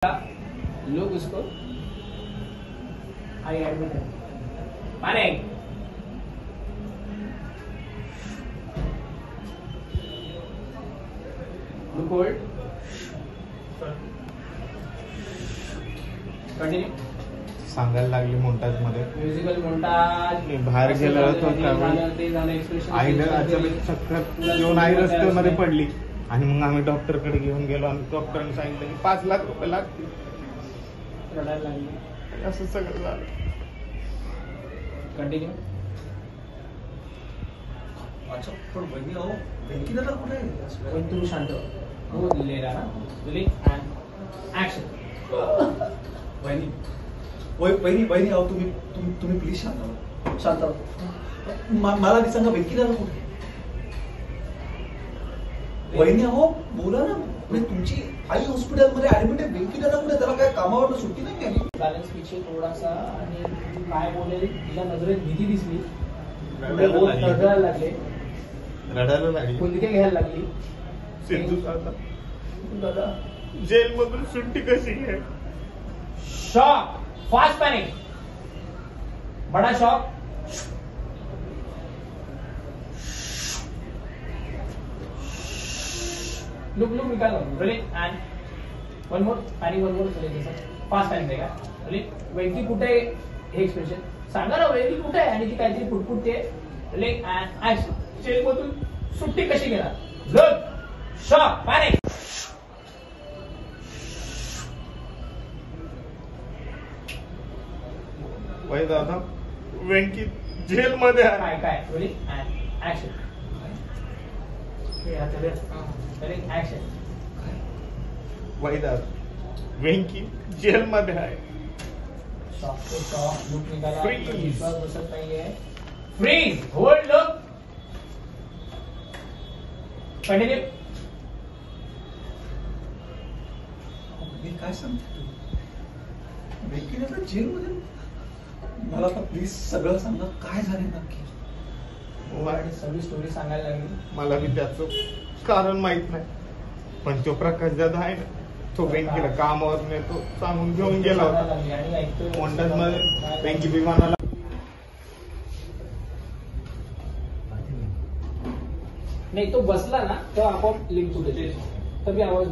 लोग उसको I admit है माने कोल्ड कंटिन्यू सांगायला लागली मोन्टाज मध्ये म्युझिकल मोन्टाज मी बाहेर गेलो होतो त्यावेळी आईला अचानक चक्कर येऊन आई रस्त्यामध्ये पडली आणि मग आम्ही डॉक्टरकडे घेऊन गेलो आणि डॉक्टरांनी सांगितलं की 5 लाख रुपये लागतील. रडायला लागली. असं सगळं झालं. कंटिन्यू. अच्छा पण बहिणी अहो वेंकी दादा कुठे आहे? पण तू शांत हो. दिलेला ना दिली अँड ऍक्शन. बहिणी बहिणी अहो तुम्ही प्लीज शांत मला आधी सांगा वेंकी दादा कुठे आहे? वहिनी अहो बोला ना. म्हणजे तुमची आई हॉस्पिटलमध्ये ऍडमिट आहे. वेंकी दादा कुठे? त्याला काय कामावर सुट्टी नाही आली? बॅलन्स पीछे थोडासा आणि काय बोलेल तिच्या नजरेत भीती दिसली. रडायला लागली. कुंदके घ्यायला लागली. सिद्धू दादा जेल मधून सुट्टी कशी घ्याय? शॉक. Fast panic. बड़ा शॉक. लुक निकाल rolling end one more panic. One more rolling. Fast panic देगा रोलिंग. वेंकी कुठे हे एक्सप्रेशन सांगा ना. वेंकी कुठे आहे आणि ती काहीतरी पुटपुटते. Rolling and action. जेल मधून सुट्टी कशी घेणार? Look shock panic. वय दादा वेंकी जेल मध्ये आहे. काय rolling and action. Rolling action. वय दादा वेंकी जेल मध्ये आहे. लुक निकाला. Freeze. विश्वास बसत नाहीये. फ्रीज. होल्ड. Look continue. मी काय सांगते तू? वेंकी दादा जेलमध्ये? मला आता प्लीज सगळं सांगा काय झाले नक्की. सगळी स्टोरी सांगायला लागली. मला बी त्याचं कारण माहित नाही पण तो प्रकाश दादा आहे ना तो वेंकीला कामावर नेतो सांगून घेऊन गेला होता. मोन्टाज मध्ये वेंकी विमानाला नाही तो बसला ना तो आपोआप लिंक तुटेल. तभी आवाज